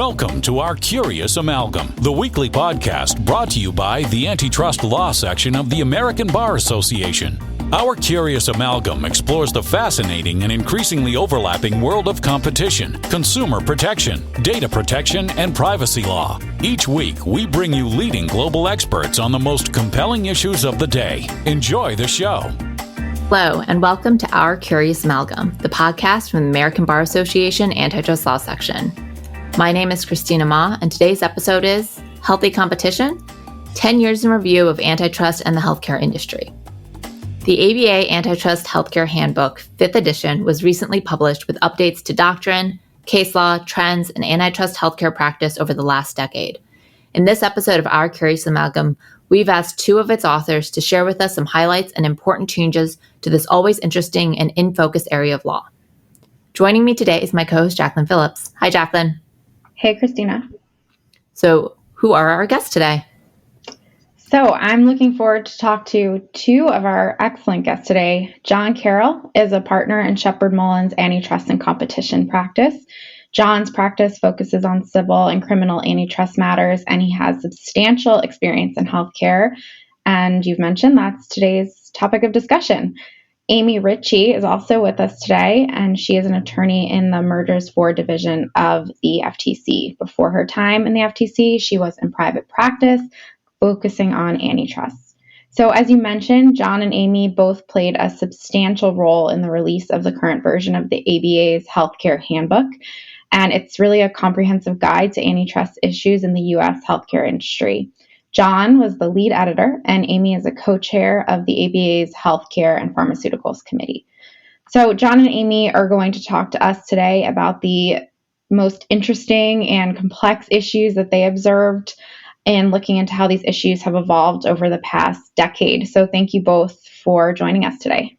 Welcome to our Curious Amalgam, the weekly podcast brought to you by the Antitrust Law section of the American Bar Association. Our Curious Amalgam explores the fascinating and increasingly overlapping world of competition, consumer protection, data protection, and privacy law. Each week, we bring you leading global experts on the most compelling issues of the day. Enjoy the show. Hello, and welcome to Our Curious Amalgam, the podcast from the American Bar Association Antitrust Law section. My name is Christina Ma, and today's episode is Healthy Competition, 10 Years in Review of Antitrust and the Healthcare Industry. The ABA Antitrust Healthcare Handbook, 5th edition, was recently published with updates to doctrine, case law, trends, and antitrust healthcare practice over the last decade. In this episode of Our Curious Amalgam, we've asked two of its authors to share with us some highlights and important changes to this always interesting and in-focus area of law. Joining me today is my co-host, Jaclyn Phillips. Hi, Jaclyn. Hey, Christina. So, who are our guests today? So, I'm looking forward to talk to two of our excellent guests today. John Carroll is a partner in Sheppard Mullin's Antitrust and Competition practice. John's practice focuses on civil and criminal antitrust matters, and he has substantial experience in healthcare. And you've mentioned that's today's topic of discussion. Amy Ritchie is also with us today, and she is an attorney in the Mergers For division of the FTC. Before her time in the FTC, she was in private practice, focusing on antitrust. So as you mentioned, John and Amy both played a substantial role in the release of the current version of the ABA's Healthcare Handbook. And it's really a comprehensive guide to antitrust issues in the U.S. healthcare industry. John was the lead editor, and Amy is a co-chair of the ABA's Healthcare and Pharmaceuticals Committee. So John and Amy are going to talk to us today about the most interesting and complex issues that they observed and looking into how these issues have evolved over the past decade. So thank you both for joining us today.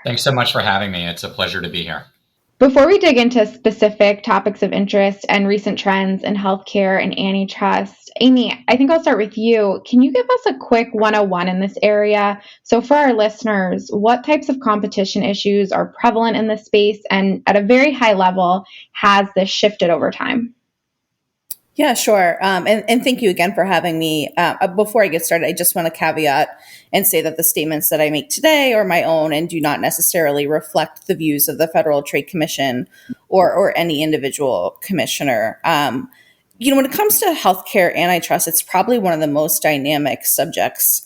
Thanks so much for having me. It's a pleasure to be here. Before we dig into specific topics of interest and recent trends in healthcare and antitrust, Amy, I think I'll start with you. Can you give us a quick 101 in this area? So for our listeners, what types of competition issues are prevalent in this space? And at a very high level, has this shifted over time? Yeah, sure. And thank you again for having me. Before I get started, I just want to caveat and say that the statements that I make today are my own and do not necessarily reflect the views of the Federal Trade Commission or any individual commissioner. When it comes to healthcare antitrust, it's probably one of the most dynamic subjects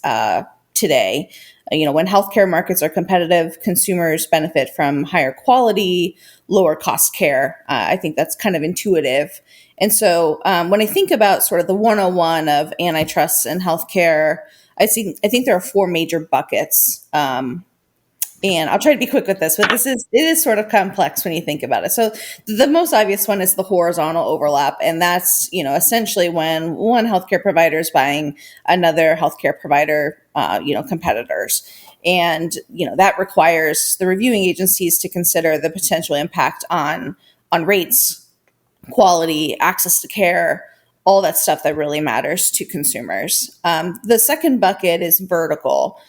today. When healthcare markets are competitive, consumers benefit from higher quality, lower cost care. I think that's kind of intuitive. And so when I think about sort of the 101 of antitrust and healthcare, I think there are four major buckets. And I'll try to be quick with this, but it is sort of complex when you think about it. So the most obvious one is the horizontal overlap. And that's, essentially when one healthcare provider is buying another healthcare provider, competitors. And, that requires the reviewing agencies to consider the potential impact on rates, quality, access to care, all that stuff that really matters to consumers. The second bucket is vertical.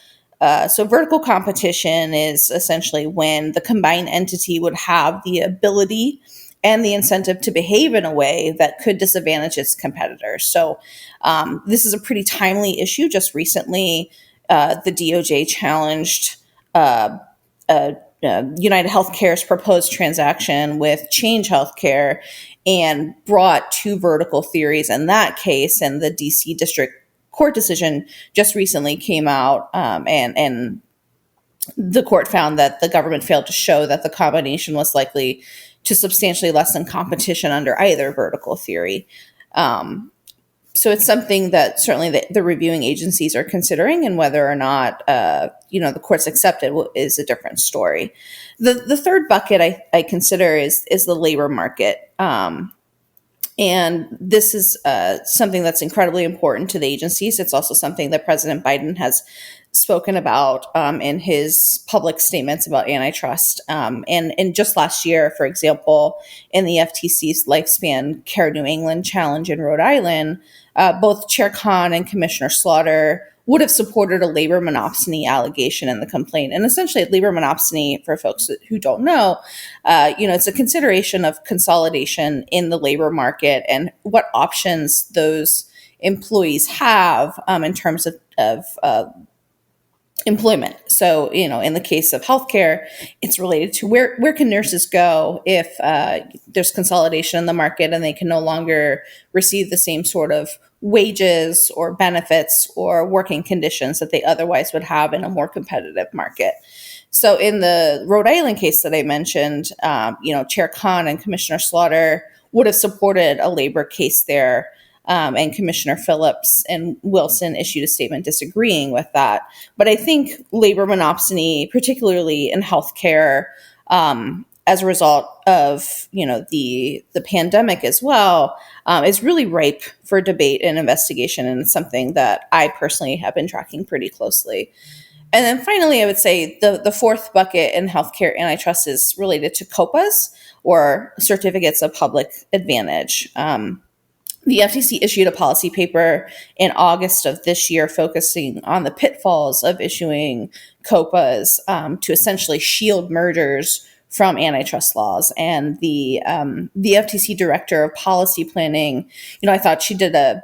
So vertical competition is essentially when the combined entity would have the ability and the incentive to behave in a way that could disadvantage its competitors. So this is a pretty timely issue. Just recently, the DOJ challenged United Healthcare's proposed transaction with Change Healthcare and brought two vertical theories in that case. And the DC District Court decision just recently came out, and the court found that the government failed to show that the combination was likely to substantially lessen competition under either vertical theory. So it's something that certainly the reviewing agencies are considering, and whether or not the courts accept it is a different story. The third bucket I consider is the labor market. And this is something that's incredibly important to the agencies. It's also something that President Biden has spoken about in his public statements about antitrust. And just last year, for example, in the FTC's Lifespan Care New England challenge in Rhode Island, both Chair Khan and Commissioner Slaughter would have supported a labor monopsony allegation in the complaint. And essentially, labor monopsony, for folks who don't know, it's a consideration of consolidation in the labor market and what options those employees have in terms of employment. So, in the case of healthcare, it's related to where can nurses go if there's consolidation in the market and they can no longer receive the same sort of wages or benefits or working conditions that they otherwise would have in a more competitive market. So in the Rhode Island case that I mentioned, Chair Khan and Commissioner Slaughter would have supported a labor case there. And Commissioner Phillips and Wilson issued a statement disagreeing with that. But I think labor monopsony, particularly in healthcare, as a result of the pandemic as well, is really ripe for debate and investigation, and it's something that I personally have been tracking pretty closely. And then finally, I would say the fourth bucket in healthcare antitrust is related to COPAs, or certificates of public advantage. The FTC issued a policy paper in August of this year focusing on the pitfalls of issuing COPAs to essentially shield mergers from antitrust laws. And the FTC director of policy planning, I thought she did a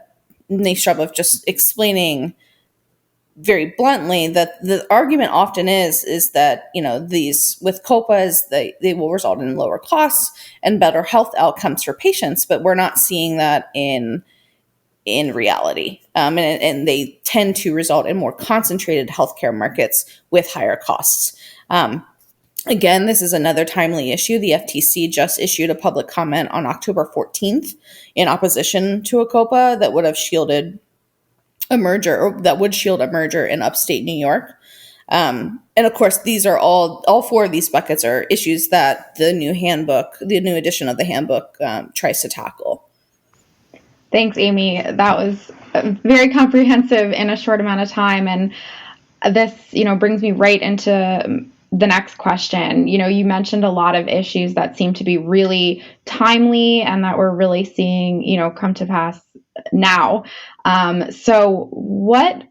nice job of just explaining very bluntly that the argument often is that, these with COPAs, they will result in lower costs and better health outcomes for patients, but we're not seeing that in reality. And they tend to result in more concentrated healthcare markets with higher costs. Again, this is another timely issue. The FTC just issued a public comment on October 14th in opposition to a COPA that would have shielded a merger, or that would shield a merger in upstate New York. And of course, these are all four of these buckets are issues that the new edition of the handbook tries to tackle. Thanks, Amy. That was very comprehensive in a short amount of time. And this, brings me right into the next question. You mentioned a lot of issues that seem to be really timely and that we're really seeing, come to pass now. So what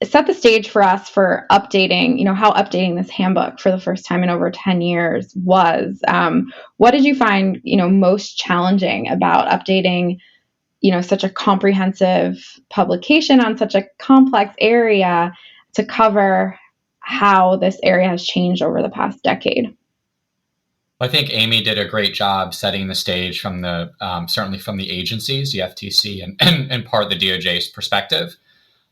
set the stage for us for updating, how updating this handbook for the first time in over 10 years was? What did you find, most challenging about updating, such a comprehensive publication on such a complex area to cover how this area has changed over the past decade? I think Amy did a great job setting the stage from the certainly from the agencies, the FTC and part of the DOJ's perspective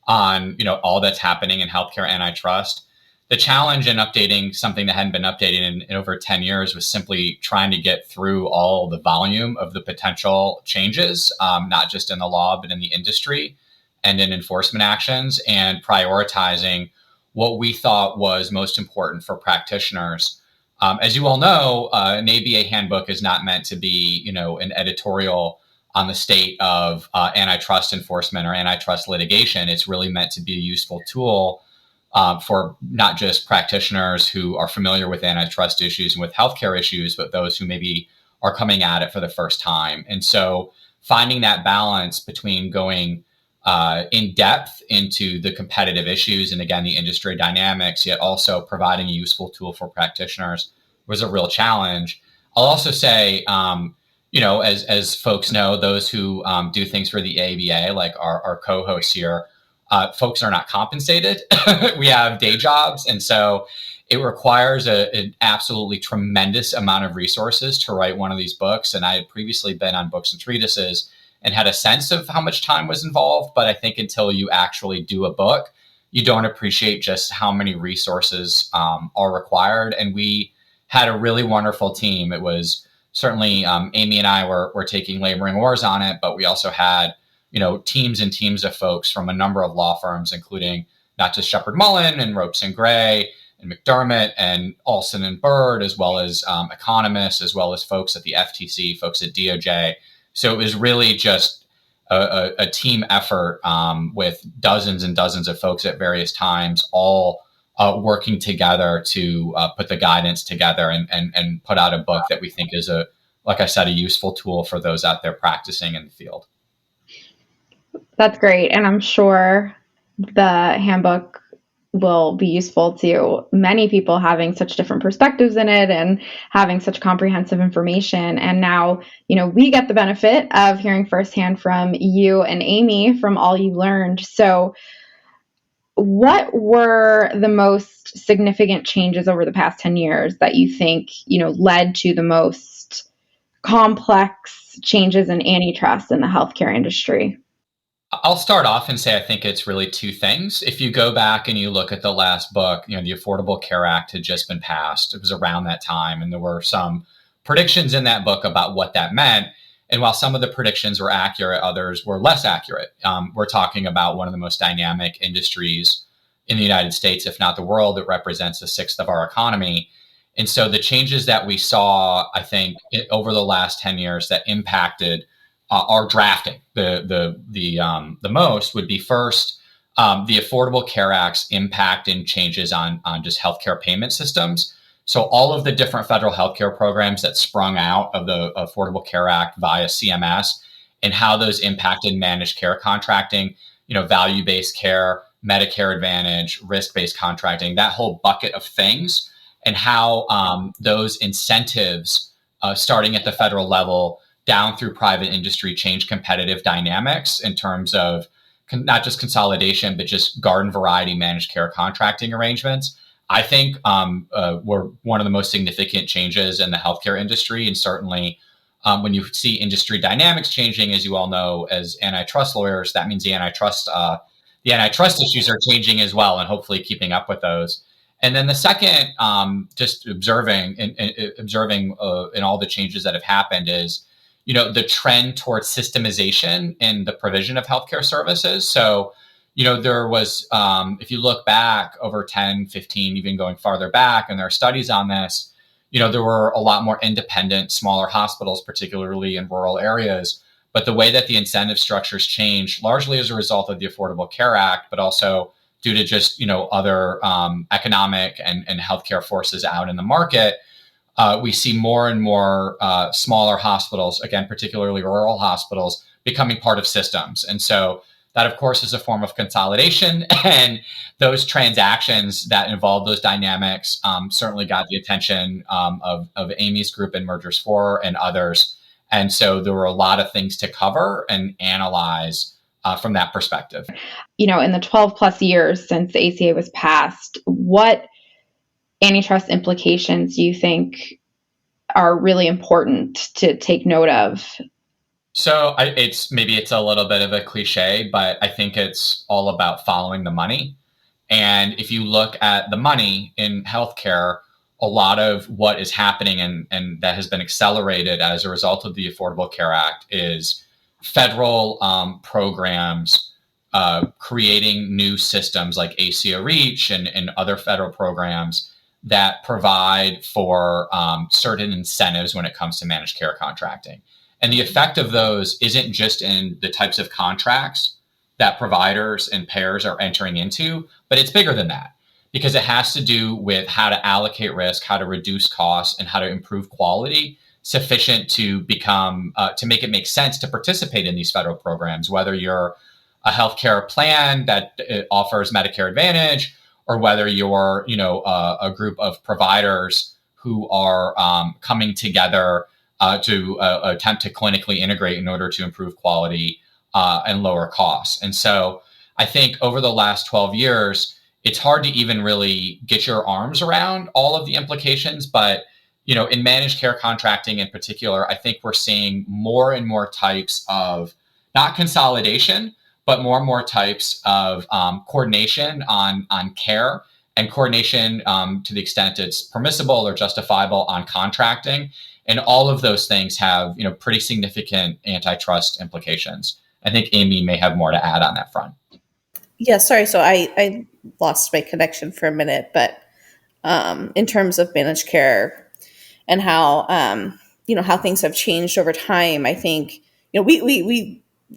on all that's happening in healthcare antitrust. The challenge in updating something that hadn't been updated in over 10 years was simply trying to get through all the volume of the potential changes, not just in the law, but in the industry and in enforcement actions, and prioritizing what we thought was most important for practitioners. As you all know, an ABA handbook is not meant to be, an editorial on the state of antitrust enforcement or antitrust litigation. It's really meant to be a useful tool for not just practitioners who are familiar with antitrust issues and with healthcare issues, but those who maybe are coming at it for the first time. And so finding that balance between going in depth into the competitive issues and, again, the industry dynamics, yet also providing a useful tool for practitioners was a real challenge. I'll also say, as folks know, those who do things for the ABA, like our co-hosts here, folks are not compensated. We have day jobs. And so it requires an absolutely tremendous amount of resources to write one of these books. And I had previously been on books and treatises and had a sense of how much time was involved. But I think until you actually do a book, you don't appreciate just how many resources are required. And we had a really wonderful team. It was certainly Amy and I were taking laboring oars on it, but we also had, teams and teams of folks from a number of law firms, including not just Sheppard Mullin and Ropes and Gray and McDermott and Olson and Bird, as well as economists, as well as folks at the FTC, folks at DOJ. So it was really just a team effort with dozens and dozens of folks at various times, all working together to put the guidance together and put out a book that we think is like I said, a useful tool for those out there practicing in the field. That's great. And I'm sure the handbook will be useful to many people having such different perspectives in it and having such comprehensive information. And now, we get the benefit of hearing firsthand from you and Amy from all you learned. So what were the most significant changes over the past 10 years that you think, led to the most complex changes in antitrust in the healthcare industry? I'll start off and say I think it's really two things. If you go back and you look at the last book, the Affordable Care Act had just been passed. It was around that time, and there were some predictions in that book about what that meant. And while some of the predictions were accurate, others were less accurate. We're talking about one of the most dynamic industries in the United States, if not the world. It represents a sixth of our economy. And so the changes that we saw, I think, over the last 10 years that impacted our drafting the most would be first, the Affordable Care Act's impact and changes on just healthcare payment systems. So all of the different federal healthcare programs that sprung out of the Affordable Care Act via CMS and how those impacted managed care contracting, value-based care, Medicare Advantage, risk-based contracting, that whole bucket of things, and how those incentives, starting at the federal level, down through private industry, change competitive dynamics in terms of not just consolidation, but just garden variety managed care contracting arrangements, I think were one of the most significant changes in the healthcare industry. And certainly when you see industry dynamics changing, as you all know, as antitrust lawyers, that means the antitrust issues are changing as well, and hopefully keeping up with those. And then the second, just observing in all the changes that have happened is, the trend towards systemization in the provision of healthcare services. So, there was, if you look back over 10, 15, even going farther back, and there are studies on this, there were a lot more independent, smaller hospitals, particularly in rural areas. But the way that the incentive structures changed, largely as a result of the Affordable Care Act, but also due to just, other economic and healthcare forces out in the market, we see more and more smaller hospitals, again, particularly rural hospitals, becoming part of systems. And so that, of course, is a form of consolidation. And those transactions that involve those dynamics certainly got the attention of Amy's group in Mergers 4 and others. And so there were a lot of things to cover and analyze from that perspective. In the 12 plus years since the ACA was passed, what antitrust implications do you think are really important to take note of? So it's a little bit of a cliche, but I think it's all about following the money. And if you look at the money in healthcare, a lot of what is happening and that has been accelerated as a result of the Affordable Care Act is federal programs creating new systems like ACA Reach and other federal programs that provide for certain incentives when it comes to managed care contracting. And the effect of those isn't just in the types of contracts that providers and payers are entering into, but it's bigger than that, because it has to do with how to allocate risk, how to reduce costs, and how to improve quality sufficient to become to make it make sense to participate in these federal programs, whether you're a healthcare plan that offers Medicare Advantage, or whether you're, a group of providers who are coming together to attempt to clinically integrate in order to improve quality and lower costs. And so I think over the last 12 years, it's hard to even really get your arms around all of the implications. But, in managed care contracting in particular, I think we're seeing more and more types of not consolidation, but more and more types of coordination on care, and coordination to the extent it's permissible or justifiable on contracting. And all of those things have, pretty significant antitrust implications. I think Amy may have more to add on that front. Yeah, sorry. So I lost my connection for a minute, but in terms of managed care and how, how things have changed over time, I think,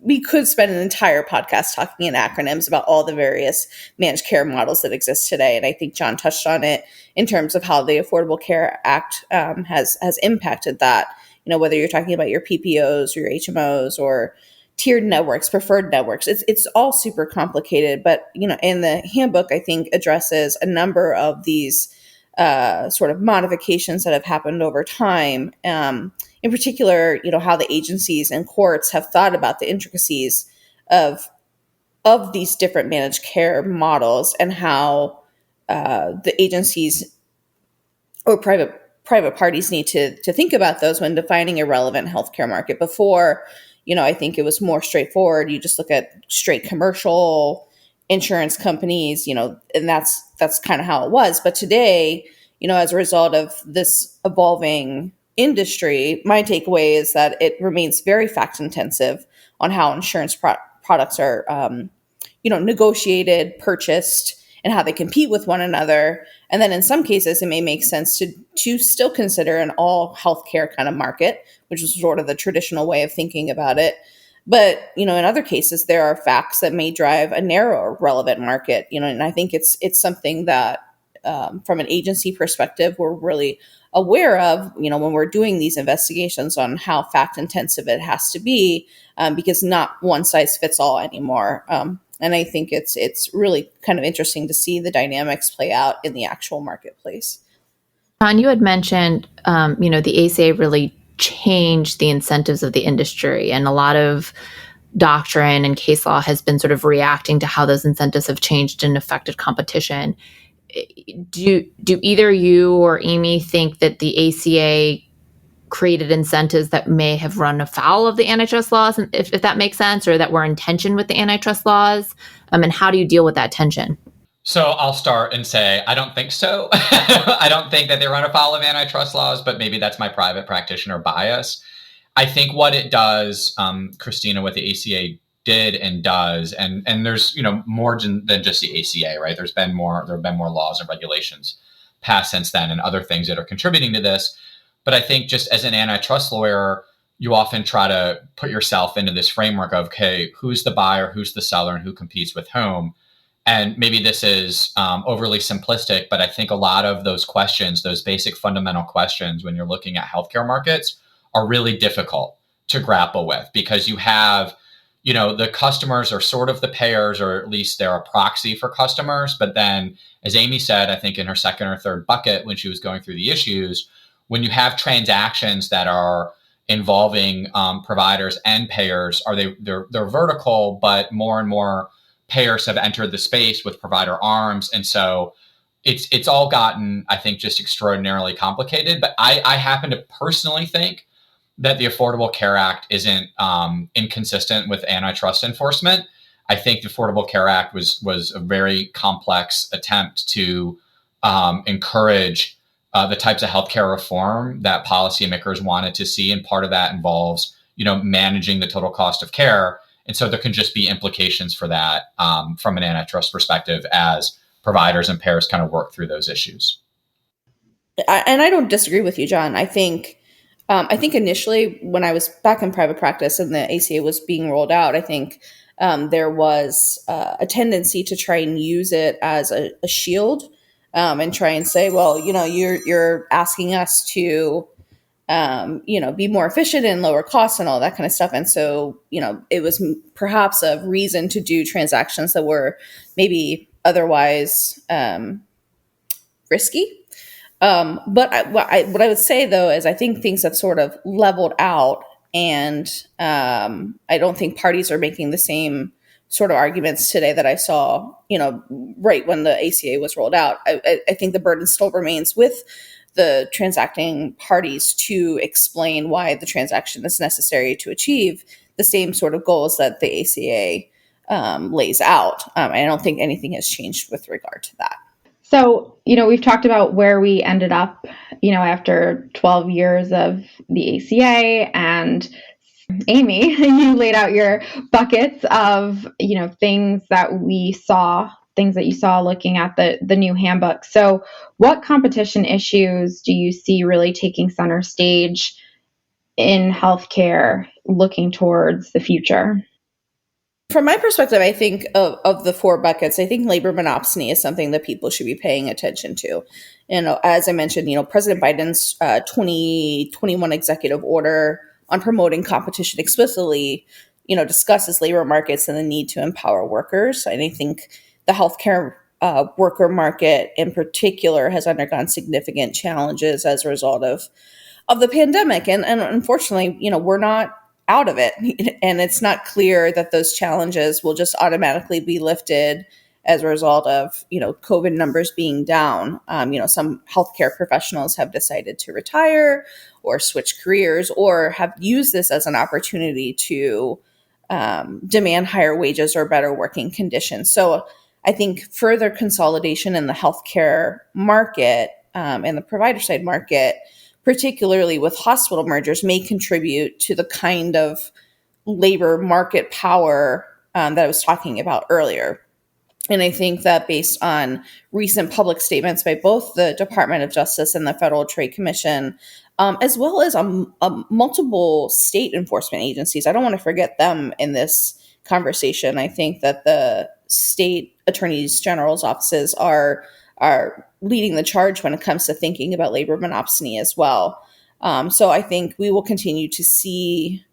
we could spend an entire podcast talking in acronyms about all the various managed care models that exist today. And I think John touched on it in terms of how the Affordable Care Act has impacted that, whether you're talking about your PPOs or your HMOs or tiered networks, preferred networks. It's all super complicated, but and the handbook, I think, addresses a number of these sort of modifications that have happened over time. In particular, how the agencies and courts have thought about the intricacies of these different managed care models, and how the agencies or private parties need to think about those when defining a relevant healthcare market. Before, I think it was more straightforward. You just look at straight commercial insurance companies, and that's kind of how it was. But today, as a result of this evolving industry, my takeaway is that it remains very fact intensive on how insurance products are, negotiated, purchased, and how they compete with one another. And then in some cases, it may make sense to still consider an all healthcare kind of market, which is sort of the traditional way of thinking about it. But, in other cases, there are facts that may drive a narrow relevant market, and I think it's something that from an agency perspective, we're really aware of, when we're doing these investigations on how fact intensive it has to be, because not one size fits all anymore. And I think it's really kind of interesting to see the dynamics play out in the actual marketplace. John, you had mentioned, the ACA really changed the incentives of the industry, and a lot of doctrine and case law has been sort of reacting to how those incentives have changed and affected competition. Do either you or Amy think that the ACA created incentives that may have run afoul of the antitrust laws, if that makes sense, or that were in tension with the antitrust laws? And how do you deal with that tension? So I'll start and say, I don't think so. I don't think that they run afoul of antitrust laws, but maybe that's my private practitioner bias. I think what it does, Christina, what the ACA did and does, and there's more than just the ACA, right? There have been more laws and regulations passed since then, and other things that are contributing to this. But I think just as an antitrust lawyer, you often try to put yourself into this framework of, okay, who's the buyer, who's the seller, and who competes with whom. And maybe this is overly simplistic, but I think a lot of those questions, those basic fundamental questions when you're looking at healthcare markets, are really difficult to grapple with, because you have, the customers are sort of the payers, or at least they're a proxy for customers. But then, as Amy said, I think in her second or third bucket when she was going through the issues, when you have transactions that are involving providers and payers, they're vertical, but more and more payers have entered the space with provider arms. And so it's all gotten, I think, just extraordinarily complicated. But I happen to personally think that the Affordable Care Act isn't inconsistent with antitrust enforcement. I think the Affordable Care Act was a very complex attempt to encourage the types of healthcare reform that policymakers wanted to see. And part of that involves, managing the total cost of care. And so there can just be implications for that from an antitrust perspective as providers and payers kind of work through those issues. And I don't disagree with you, John. I think initially when I was back in private practice and the ACA was being rolled out, I think there was a tendency to try and use it as a shield and try and say, well, you're asking us to, be more efficient and lower costs and all that kind of stuff. And so, it was perhaps a reason to do transactions that were maybe otherwise risky. But what I would say, though, is I think things have sort of leveled out, and I don't think parties are making the same sort of arguments today that I saw, right when the ACA was rolled out. I think the burden still remains with the transacting parties to explain why the transaction is necessary to achieve the same sort of goals that the ACA lays out. I don't think anything has changed with regard to that. So, we've talked about where we ended up, after 12 years of the ACA, and Amy, you laid out your buckets of, things that you saw looking at the new handbook. So what competition issues do you see really taking center stage in healthcare looking towards the future? From my perspective, I think of the four buckets, I think labor monopsony is something that people should be paying attention to. As I mentioned, President Biden's 2021 executive order on promoting competition explicitly discusses labor markets and the need to empower workers. And I think the healthcare worker market in particular has undergone significant challenges as a result of the pandemic. And unfortunately, we're not out of it. And it's not clear that those challenges will just automatically be lifted as a result of, COVID numbers being down. Some healthcare professionals have decided to retire or switch careers or have used this as an opportunity to demand higher wages or better working conditions. So I think further consolidation in the healthcare market and the provider side market, particularly with hospital mergers, may contribute to the kind of labor market power that I was talking about earlier. And I think that based on recent public statements by both the Department of Justice and the Federal Trade Commission, as well as multiple state enforcement agencies, I don't want to forget them in this conversation. I think that the state attorneys general's offices are leading the charge when it comes to thinking about labor monopsony as well. So I think we will continue to see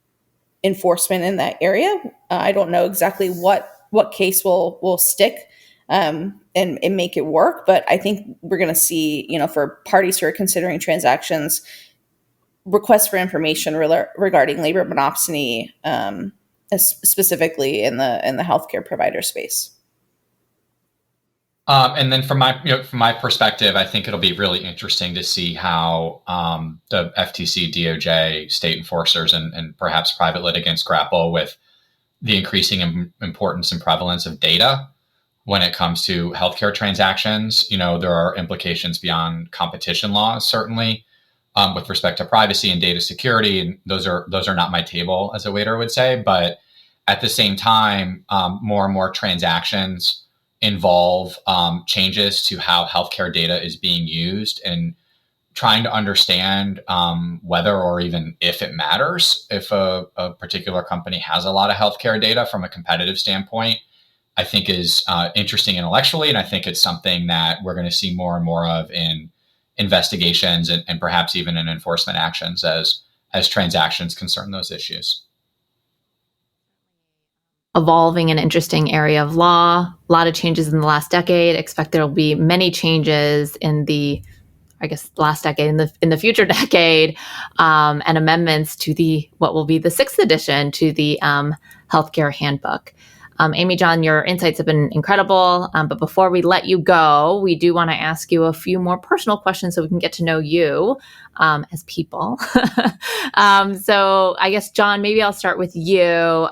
enforcement in that area. I don't know exactly what case will stick and make it work, but I think we're going to see, for parties who are considering transactions, requests for information regarding labor monopsony, specifically in the healthcare provider space. And then from my perspective, I think it'll be really interesting to see how the FTC, DOJ, state enforcers, and perhaps private litigants grapple with the increasing importance and prevalence of data when it comes to healthcare transactions. There are implications beyond competition laws, certainly, with respect to privacy and data security, and those are not my table, as a waiter would say. But at the same time, more and more transactions involve changes to how healthcare data is being used, and trying to understand whether or even if it matters if a particular company has a lot of healthcare data from a competitive standpoint, I think is interesting intellectually. And I think it's something that we're going to see more and more of in investigations and perhaps even in enforcement actions as transactions concern those issues. Evolving and interesting area of law, a lot of changes in the last decade. Expect there will be many changes in the last decade, in the future decade, and amendments to what will be the 6th edition to the Healthcare Handbook. Amy, John, your insights have been incredible. But before we let you go, we do want to ask you a few more personal questions so we can get to know you as people. So I guess, John, maybe I'll start with you.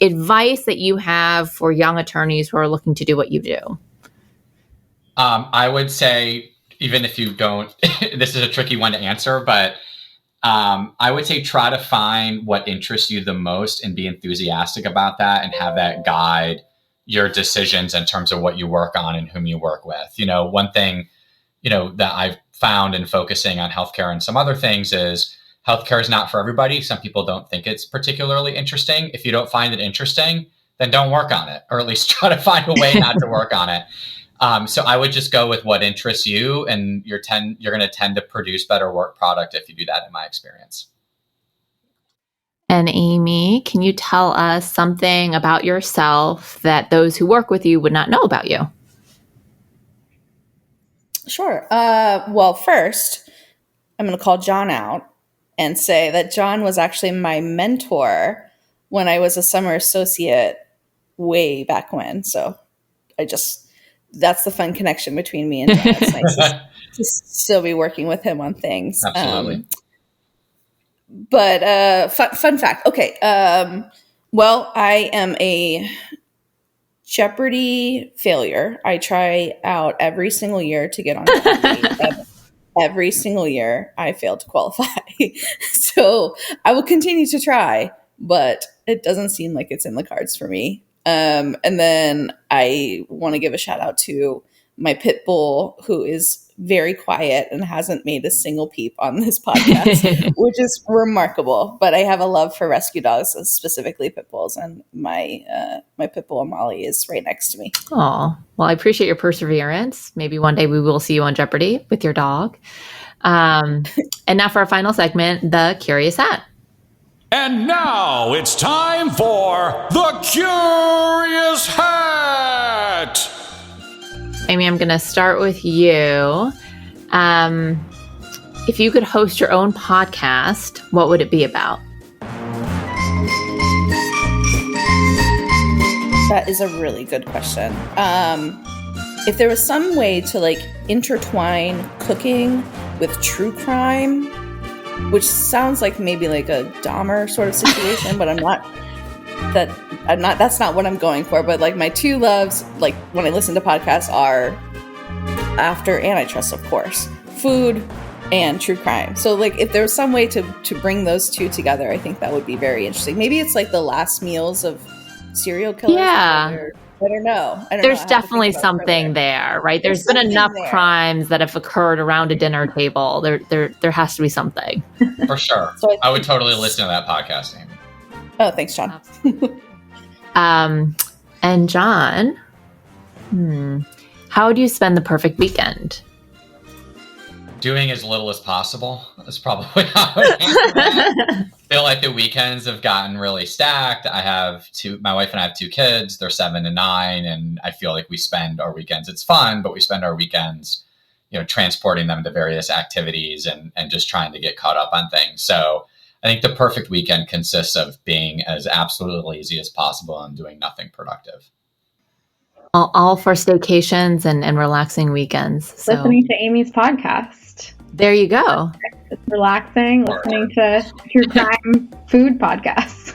Advice that you have for young attorneys who are looking to do what you do? I would say, even if you don't, this is a tricky one to answer, but I would say try to find what interests you the most and be enthusiastic about that, and have that guide your decisions in terms of what you work on and whom you work with. One thing, that I've found in focusing on healthcare and some other things is healthcare is not for everybody. Some people don't think it's particularly interesting. If you don't find it interesting, then don't work on it, or at least try to find a way not to work on it. So I would just go with what interests you, and you're going to tend to produce better work product if you do that, in my experience. And Amy, can you tell us something about yourself that those who work with you would not know about you? Sure. Well, first, I'm going to call John out and say that John was actually my mentor when I was a summer associate way back when. So that's the fun connection between me and John. It's nice to still be working with him on things. Absolutely. But fun fact. Okay. Well, I am a Jeopardy failure. I try out every single year to get on Jeopardy. Every single year I fail to qualify. So I will continue to try, but it doesn't seem like it's in the cards for me. And then I want to give a shout out to my pit bull, who is very quiet and hasn't made a single peep on this podcast, which is remarkable. But I have a love for rescue dogs, specifically pit bulls, and my pit bull Molly is right next to me. Oh, well, I appreciate your perseverance. Maybe one day we will see you on Jeopardy with your dog. And now for our final segment, the Curious Hat. And now it's time for the Curious Hat. Amy, I'm going to start with you. If you could host your own podcast, what would it be about? That is a really good question. If there was some way to intertwine cooking with true crime, which sounds like maybe like a Dahmer sort of situation, but that's not what I'm going for. But my two loves, when I listen to podcasts, are after Antitrust, of course, food and true crime. So if there's some way to bring those two together, I think that would be very interesting. Maybe it's the last meals of serial killers. Yeah. I don't know. There's definitely something there, right? There's been enough crimes that have occurred around a dinner table. There has to be something. For sure. So I would totally listen to that podcast, Amy. Oh, thanks, John. And John, how would you spend the perfect weekend? Doing as little as possible is probably how I would answer that. I feel like the weekends have gotten really stacked. My wife and I have two kids. They're 7 and 9. And I feel like we spend our weekends, it's fun, but we spend our weekends, transporting them to various activities and just trying to get caught up on things. So I think the perfect weekend consists of being as absolutely lazy as possible and doing nothing productive. All for staycations and relaxing weekends. So. Listening to Amy's podcast. There you go. It's relaxing, listening to true crime food podcasts.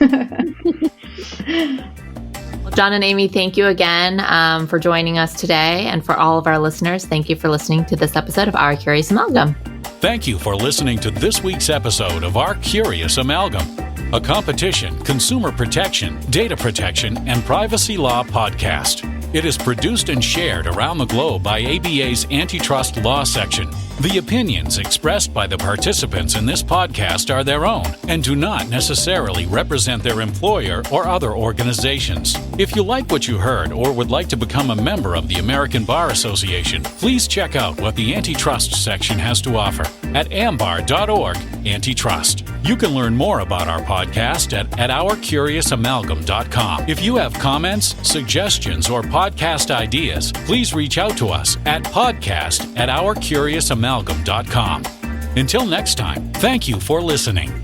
Well, John and Amy, thank you again for joining us today. And for all of our listeners, thank you for listening to this episode of Our Curious Amalgam. Thank you for listening to this week's episode of Our Curious Amalgam, a competition, consumer protection, data protection, and privacy law podcast. It is produced and shared around the globe by ABA's Antitrust Law Section. The opinions expressed by the participants in this podcast are their own and do not necessarily represent their employer or other organizations. If you like what you heard or would like to become a member of the American Bar Association, please check out what the Antitrust section has to offer at ambar.org/antitrust. You can learn more about our podcast at ourcuriousamalgam.com. If you have comments, suggestions, or podcast ideas, please reach out to us at podcast@ourcuriousamalgam.com. Until next time, thank you for listening.